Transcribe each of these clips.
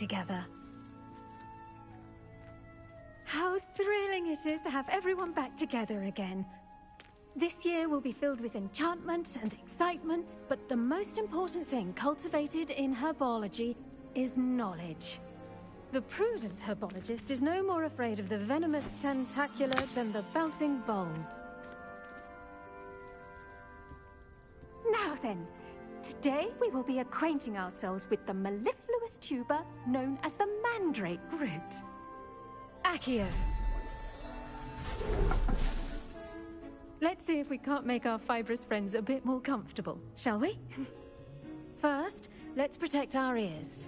together. How thrilling it is to have everyone back together again. This year will be filled with enchantment and excitement, but the most important thing cultivated in herbology is knowledge. The prudent herbologist is no more afraid of the venomous tentacular than the bouncing bowl. Now then, today we will be acquainting ourselves with the mellifluous tuber known as the mandrake root. Accio. Let's see if we can't make our fibrous friends a bit more comfortable, shall we? First, let's protect our ears.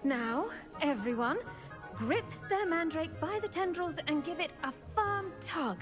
Now, everyone, grip their mandrake by the tendrils and give it a firm tug.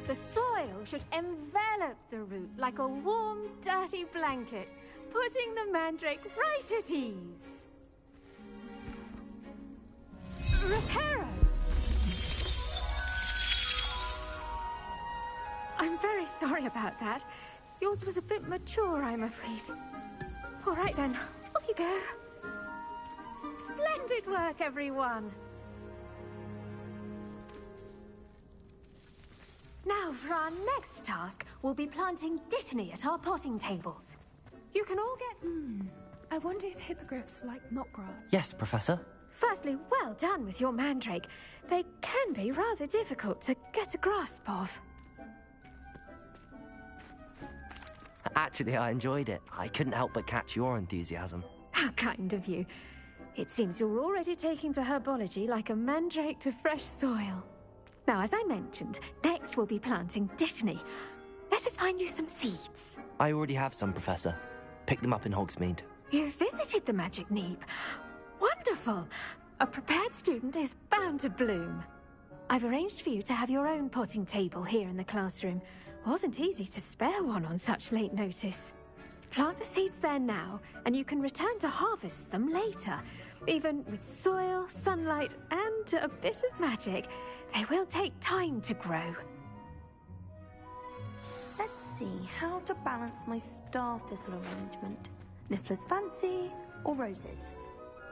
The soil should envelop the root like a warm, dirty blanket, putting the mandrake right at ease. Reparo! I'm very sorry about that. Yours was a bit mature, I'm afraid. All right then, off you go. Splendid work, everyone. Now, for our next task, we'll be planting Dittany at our potting tables. You can all get... I wonder if hippogriffs like knotgrass. Yes, Professor. Firstly, well done with your mandrake. They can be rather difficult to get a grasp of. Actually, I enjoyed it. I couldn't help but catch your enthusiasm. How kind of you. It seems you're already taking to herbology like a mandrake to fresh soil. Now, as I mentioned, next we'll be planting Dittany. Let us find you some seeds. I already have some, Professor. Picked them up in Hogsmeade. You visited the Magic Neep. Wonderful! A prepared student is bound to bloom. I've arranged for you to have your own potting table here in the classroom. Wasn't easy to spare one on such late notice. Plant the seeds there now, and you can return to harvest them later. Even with soil, sunlight, and a bit of magic, they will take time to grow. Let's see how to balance my star thistle arrangement. Niffler's fancy or roses?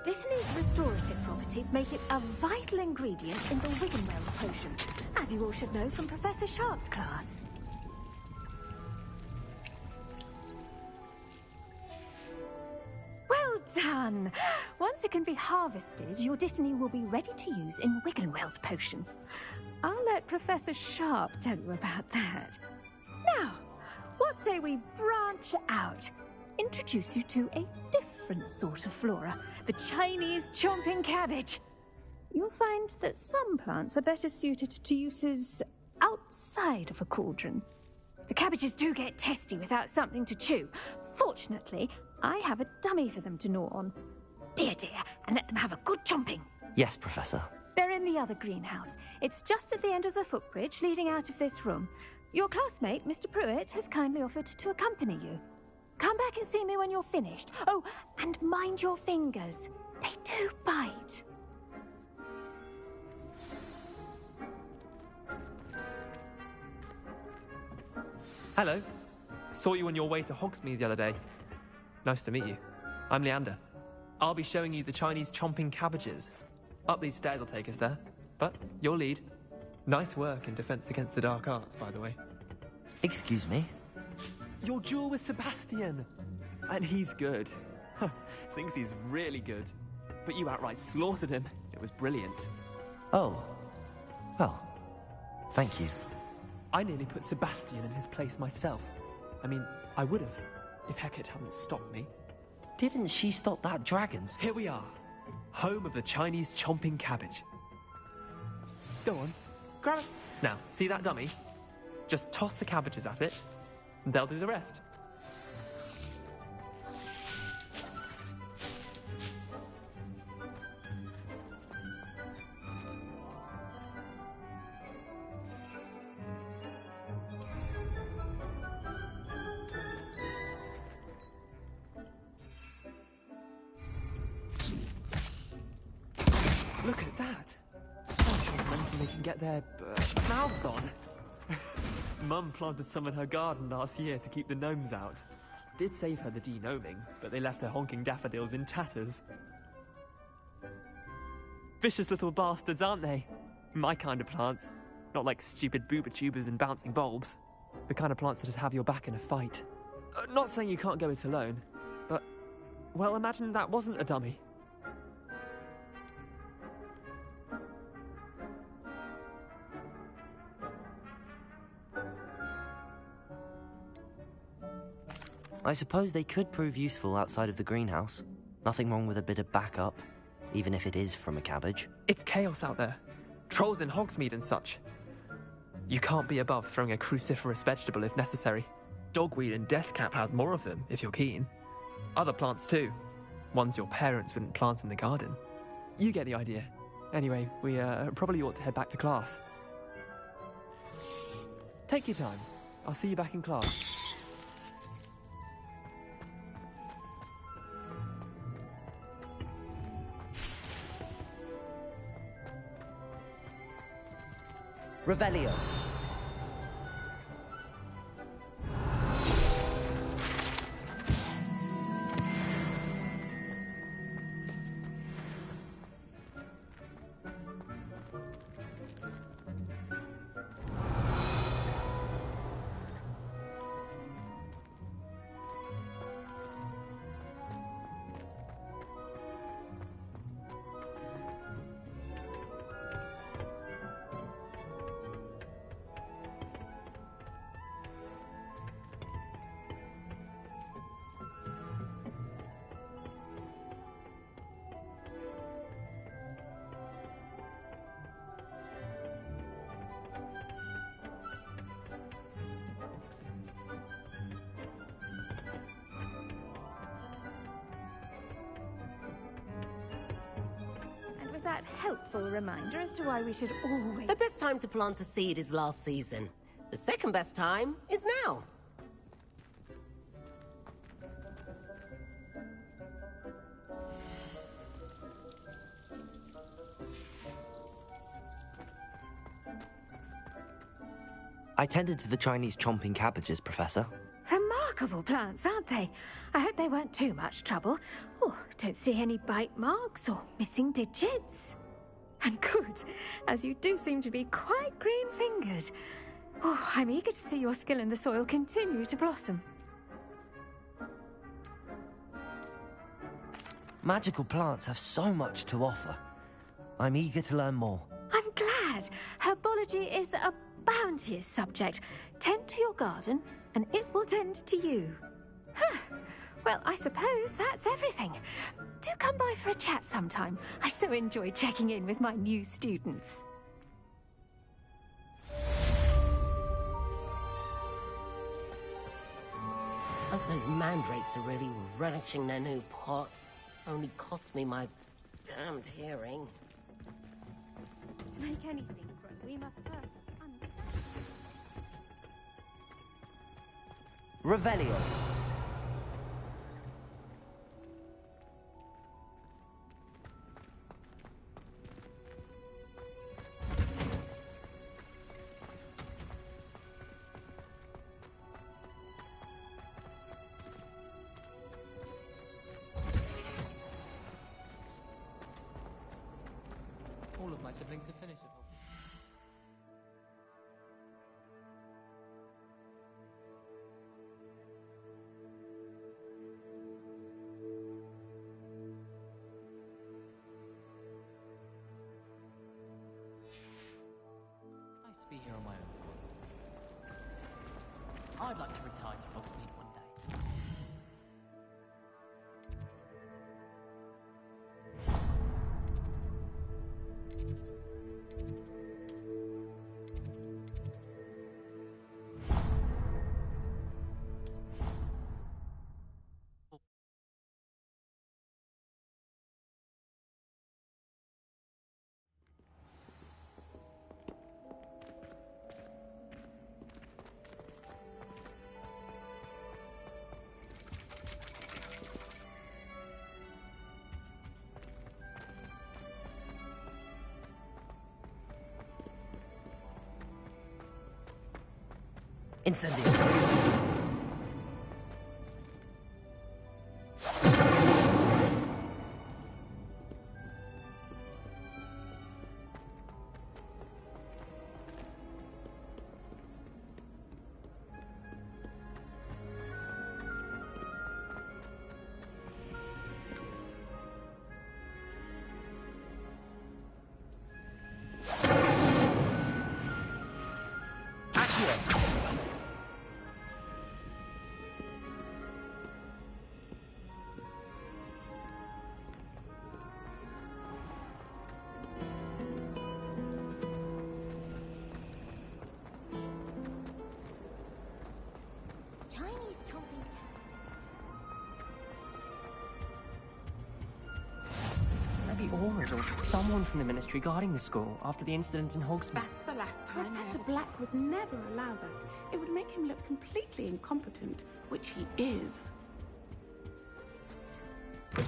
Dittany's restorative properties make it a vital ingredient in the Wiggenweld potion, as you all should know from Professor Sharp's class. Well done! Once it can be harvested, your Dittany will be ready to use in Wiggenweld potion. I'll let Professor Sharp tell you about that. Now, what say we branch out? Introduce you to a different sort of flora, the Chinese chomping cabbage. You'll find that some plants are better suited to uses outside of a cauldron. The cabbages do get testy without something to chew. Fortunately, I have a dummy for them to gnaw on. Be a dear and let them have a good chomping. Yes, Professor. They're in the other greenhouse. It's just at the end of the footbridge leading out of this room. Your classmate, Mr. Pruitt, has kindly offered to accompany you. Come back and see me when you're finished. Oh, and mind your fingers. They do bite. Hello. Saw you on your way to Hogsmeade the other day. Nice to meet you. I'm Leander. I'll be showing you the Chinese chomping cabbages. Up these stairs will take us there. But you'll lead. Nice work in Defense Against the Dark Arts, by the way. Excuse me? Your duel with Sebastian. And he's good. Thinks he's really good. But you outright slaughtered him. It was brilliant. Oh. Well, thank you. I nearly put Sebastian in his place myself. I mean, I would have, if Hecate hadn't stopped me. Didn't she stop that dragon's? Here we are. Home of the Chinese chomping cabbage. Go on. Grab it. Now, see that dummy? Just toss the cabbages at it. They'll do the rest. Look at that! I'm sure they can get their mouths on. Mum planted some in her garden last year to keep the gnomes out. Did save her the de-gnoming, but they left her honking daffodils in tatters. Vicious little bastards, aren't they? My kind of plants. Not like stupid booba tubers and bouncing bulbs. The kind of plants that just have your back in a fight. Not saying you can't go it alone, but... well, imagine that wasn't a dummy. I suppose they could prove useful outside of the greenhouse. Nothing wrong with a bit of backup, even if it is from a cabbage. It's chaos out there. Trolls in Hogsmeade and such. You can't be above throwing a cruciferous vegetable if necessary. Dogweed and deathcap has more of them, if you're keen. Other plants too. Ones your parents wouldn't plant in the garden. You get the idea. Anyway, we probably ought to head back to class. Take your time. I'll see you back in class. Revelio. That helpful reminder as to why we should always... The best time to plant a seed is last season. The second best time is now. I tended to the Chinese chomping cabbages, Professor. Remarkable plants, aren't they? I hope they weren't too much trouble. Oh, don't see any bite marks or missing digits. And good, as you do seem to be quite green-fingered. Oh, I'm eager to see your skill in the soil continue to blossom. Magical plants have so much to offer. I'm eager to learn more. I'm glad. Herbology is a bounteous subject. Tend to your garden, and it will tend to you. Huh. Well, I suppose that's everything. Do come by for a chat sometime. I so enjoy checking in with my new students. Hope those mandrakes are really relishing their new pots. Only cost me my damned hearing. To make anything grow, we must first understand. Revelio. All of my siblings have finished at home. Nice to be here on my own for once. I'd like to retire to Hogsmeade one day. Incendio. Maybe Aurors or someone from the Ministry guarding the school after the incident in Hogsmeade. That's the last time. Professor Black would never allow that. It would make him look completely incompetent, which he is. Professor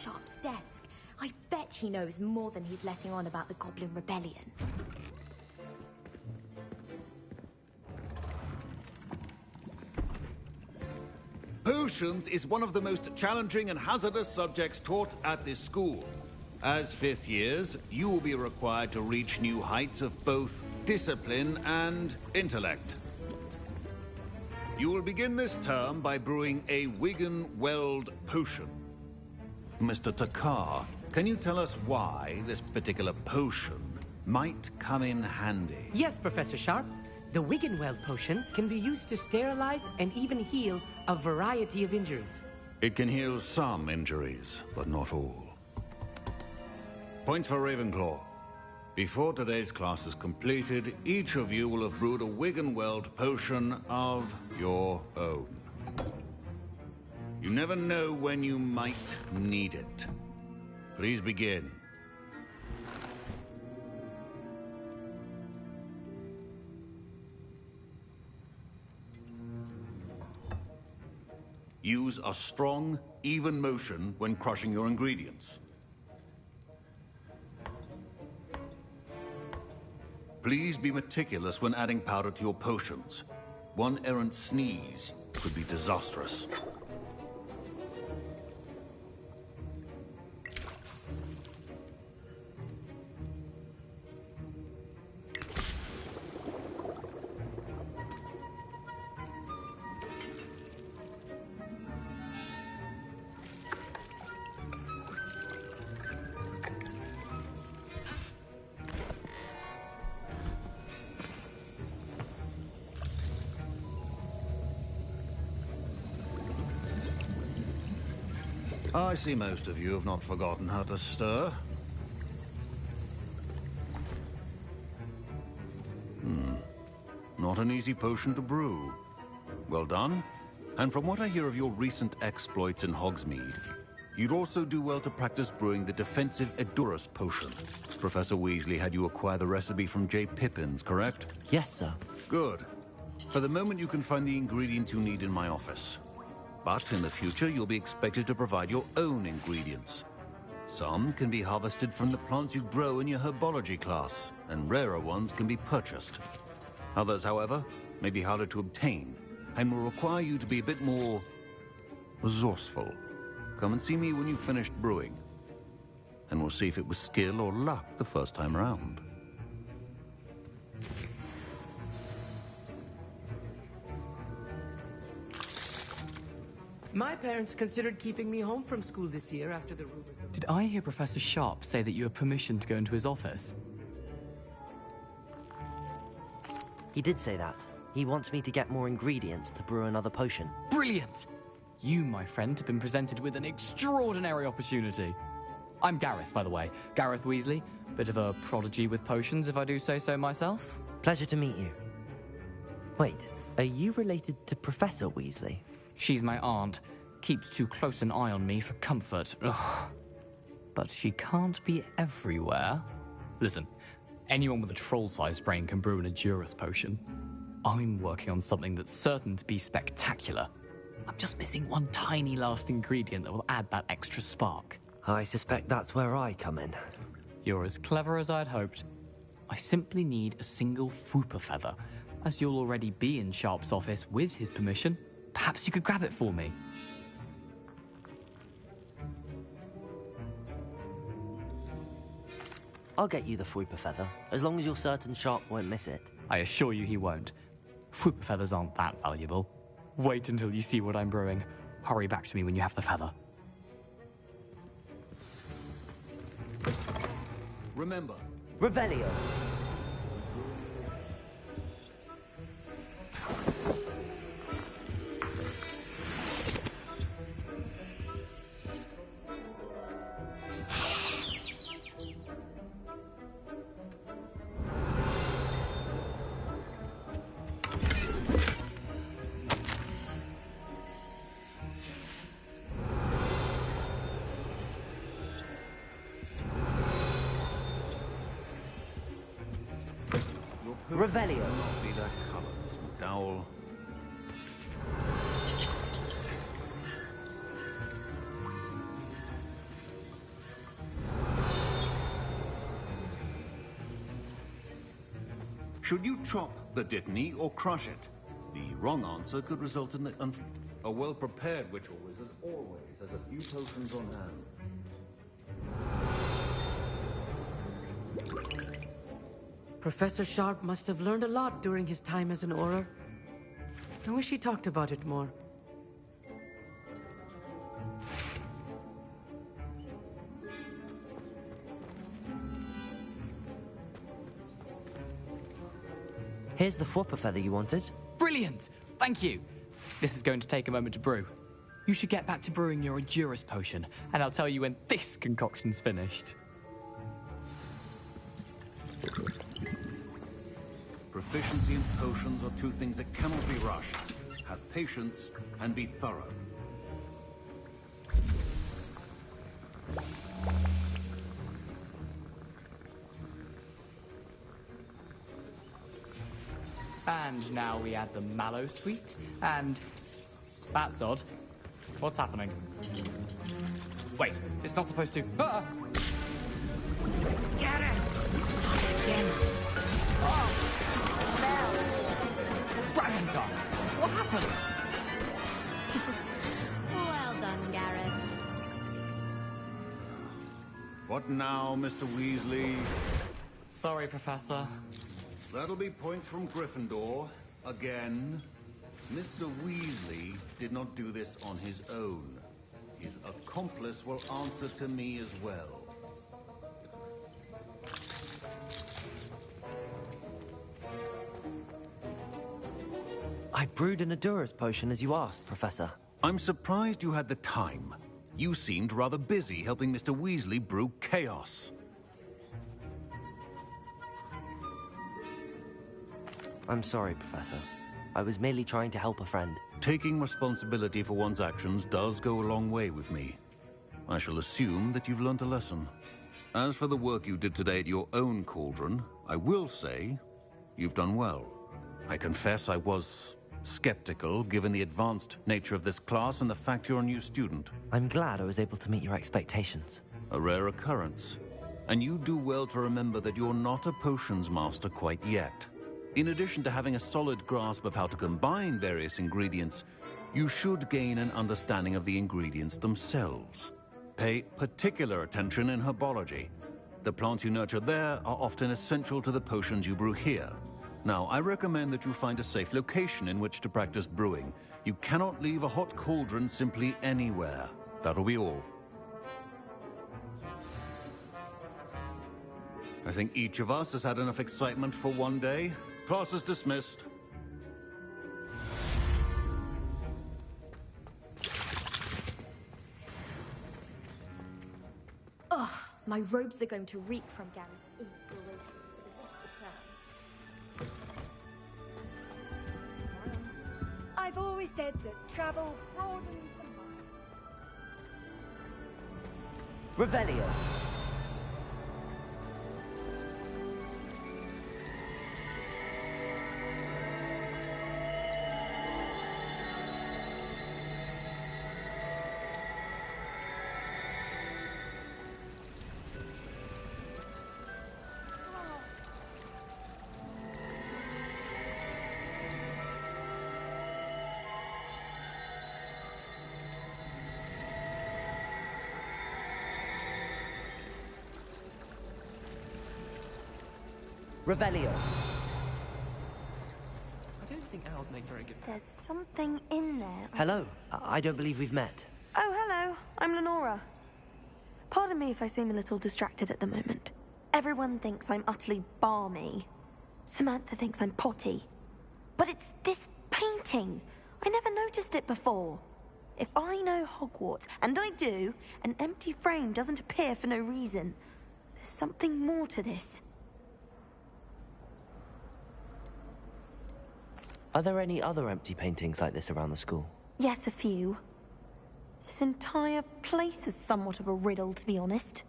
Sharp's desk. I bet he knows more than he's letting on about the Goblin Rebellion. Potions is one of the most challenging and hazardous subjects taught at this school. As fifth years, you will be required to reach new heights of both discipline and intellect. You will begin this term by brewing a Wiggenweld potion. Mr. Takar, can you tell us why this particular potion might come in handy? Yes, Professor Sharp. The Wiggenweld potion can be used to sterilize and even heal a variety of injuries. It can heal some injuries, but not all. Point for Ravenclaw. Before today's class is completed, each of you will have brewed a Wiggenweld potion of your own. You never know when you might need it. Please begin. Use a strong, even motion when crushing your ingredients. Please be meticulous when adding powder to your potions. One errant sneeze could be disastrous. I see most of you have not forgotten how to stir. Not an easy potion to brew. Well done. And from what I hear of your recent exploits in Hogsmeade, you'd also do well to practice brewing the defensive Edurus potion. Professor Weasley had you acquire the recipe from J. Pippins, correct? Yes, sir. Good. For the moment, you can find the ingredients you need in my office. But in the future, you'll be expected to provide your own ingredients. Some can be harvested from the plants you grow in your herbology class, and rarer ones can be purchased. Others, however, may be harder to obtain, and will require you to be a bit more resourceful. Come and see me when you've finished brewing, and we'll see if it was skill or luck the first time around. My parents considered keeping me home from school this year after the rumor. Did I hear Professor Sharp say that you have permission to go into his office? He did say that. He wants me to get more ingredients to brew another potion. Brilliant! You, my friend, have been presented with an extraordinary opportunity. I'm Gareth, by the way. Gareth Weasley. Bit of a prodigy with potions, if I do say so myself. Pleasure to meet you. Wait, are you related to Professor Weasley? She's my aunt. Keeps too close an eye on me for comfort. Ugh. But she can't be everywhere. Listen, anyone with a troll-sized brain can brew an Edurus potion. I'm working on something that's certain to be spectacular. I'm just missing one tiny last ingredient that will add that extra spark. I suspect that's where I come in. You're as clever as I'd hoped. I simply need a single Fwooper feather. As you'll already be in Sharp's office with his permission, perhaps you could grab it for me. I'll get you the Fwooper feather, as long as you're certain Sharp won't miss it. I assure you he won't. Fwooper feathers aren't that valuable. Wait until you see what I'm brewing. Hurry back to me when you have the feather. Remember, Revelio. Revelio. Will not be that color, Miss McDowell. Should you chop the Dittany or crush it? The wrong answer could result in the a well-prepared witch or wizard always has a few potions on hand. Professor Sharp must have learned a lot during his time as an Auror. I wish he talked about it more. Here's the Fwooper feather you wanted. Brilliant! Thank you! This is going to take a moment to brew. You should get back to brewing your Edurus potion, and I'll tell you when this concoction's finished. Proficiency in potions are two things that cannot be rushed. Have patience and be thorough. And now we add the mallow sweet, and... That's odd. What's happening? Wait, it's not supposed to... Ah! Get it! Again. Dragon Tongue! What happened? Well done, Gareth. What now, Mr. Weasley? Sorry, Professor. That'll be points from Gryffindor. Again. Mr. Weasley did not do this on his own. His accomplice will answer to me as well. I brewed an Edurus potion as you asked, Professor. I'm surprised you had the time. You seemed rather busy helping Mr. Weasley brew chaos. I'm sorry, Professor. I was merely trying to help a friend. Taking responsibility for one's actions does go a long way with me. I shall assume that you've learnt a lesson. As for the work you did today at your own cauldron, I will say you've done well. I confess I was skeptical, given the advanced nature of this class and the fact you're a new student. I'm glad I was able to meet your expectations. A rare occurrence. And you do well to remember that you're not a potions master quite yet. In addition to having a solid grasp of how to combine various ingredients, you should gain an understanding of the ingredients themselves. Pay particular attention in herbology. The plants you nurture there are often essential to the potions you brew here. Now, I recommend that you find a safe location in which to practice brewing. You cannot leave a hot cauldron simply anywhere. That'll be all. I think each of us has had enough excitement for one day. Class is dismissed. Ugh, my robes are going to reek from Gary's inspiration. I've always said that travel broadens the mind. Revelio. Revelio. I don't think Al's name very good. There's something in there. Hello. I don't believe we've met. Oh, hello. I'm Lenora. Pardon me if I seem a little distracted at the moment. Everyone thinks I'm utterly balmy. Samantha thinks I'm potty. But it's this painting. I never noticed it before. If I know Hogwarts, and I do, an empty frame doesn't appear for no reason. There's something more to this. Are there any other empty paintings like this around the school? Yes, a few. This entire place is somewhat of a riddle, to be honest.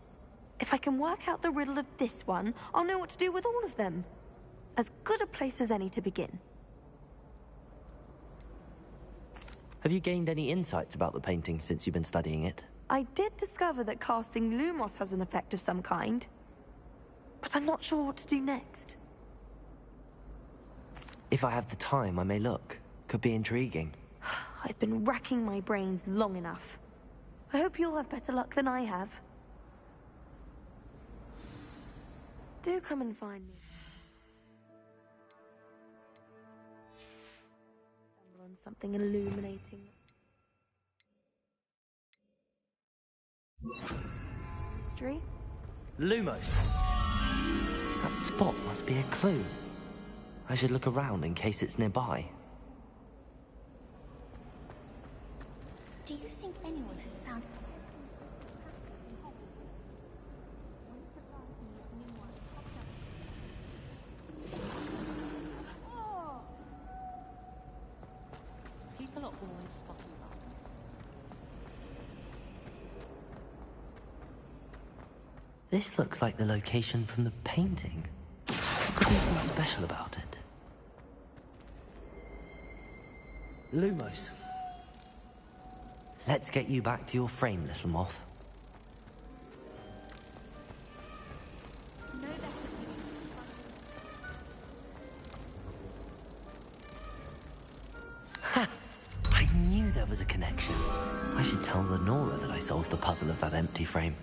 If I can work out the riddle of this one, I'll know what to do with all of them. As good a place as any to begin. Have you gained any insights about the painting since you've been studying it? I did discover that casting Lumos has an effect of some kind. But I'm not sure what to do next. If I have the time, I may look. Could be intriguing. I've been racking my brains long enough. I hope you'll have better luck than I have. Do come and find me. Stumble on something illuminating. Mystery? Lumos. That spot must be a clue. I should look around in case it's nearby. Do you think anyone has found... People are always spotting up. This looks like the location from the painting. What could be so special about it? Lumos. Let's get you back to your frame, little moth. Ha! I knew there was a connection. I should tell Lenora that I solved the puzzle of that empty frame.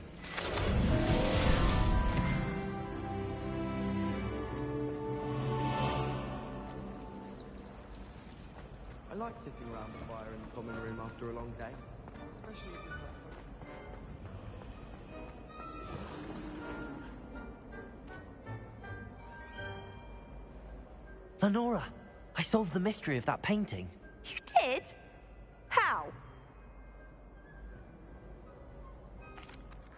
I like sitting around the fire in the common room after a long day, especially if it's not... Lenora, I solved the mystery of that painting. You did? How?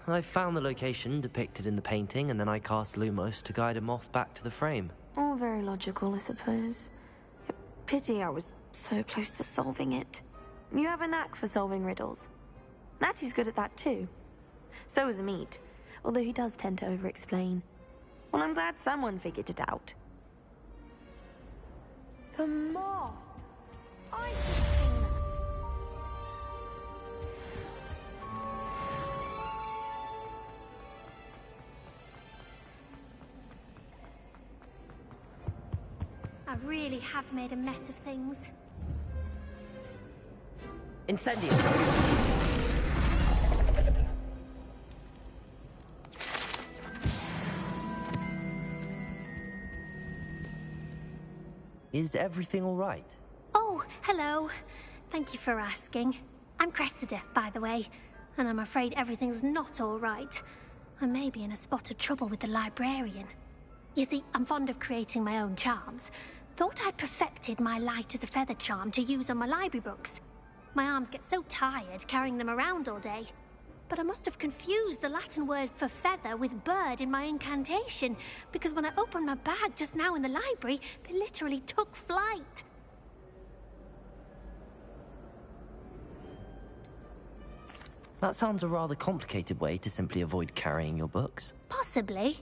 I found the location depicted in the painting, and then I cast Lumos to guide a moth back to the frame. All very logical, I suppose. Pity I was so close to solving it. You have a knack for solving riddles. Natty's good at that too. So is Amit, although he does tend to over-explain. Well, I'm glad someone figured it out. The moth! I should have seen that. I really have made a mess of things. Incendio! Is everything all right? Oh, hello. Thank you for asking. I'm Cressida, by the way, and I'm afraid everything's not all right. I may be in a spot of trouble with the librarian. You see, I'm fond of creating my own charms. Thought I'd perfected my light as a feather charm to use on my library books. My arms get so tired carrying them around all day. But I must have confused the Latin word for feather with bird in my incantation, because when I opened my bag just now in the library, they literally took flight. That sounds a rather complicated way to simply avoid carrying your books. Possibly.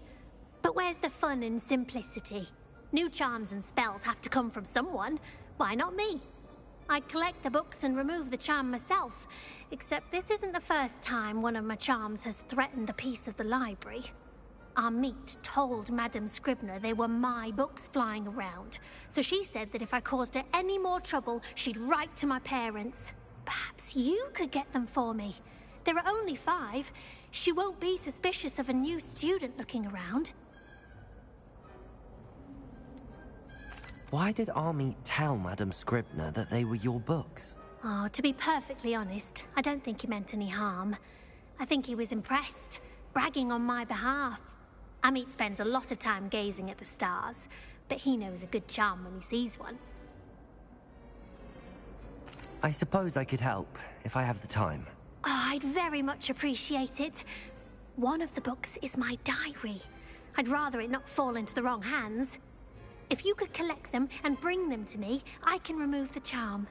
But where's the fun in simplicity? New charms and spells have to come from someone. Why not me? I collect the books and remove the charm myself, except this isn't the first time one of my charms has threatened the peace of the library. Amit told Madame Scribner they were my books flying around, so she said that if I caused her any more trouble, she'd write to my parents. Perhaps you could get them for me. There are only 5. She won't be suspicious of a new student looking around. Why did Army tell Madame Scribner that they were your books? Oh, to be perfectly honest, I don't think he meant any harm. I think he was impressed, bragging on my behalf. Amit spends a lot of time gazing at the stars, but he knows a good charm when he sees one. I suppose I could help, if I have the time. Oh, I'd very much appreciate it. One of the books is my diary. I'd rather it not fall into the wrong hands. If you could collect them and bring them to me, I can remove the charm.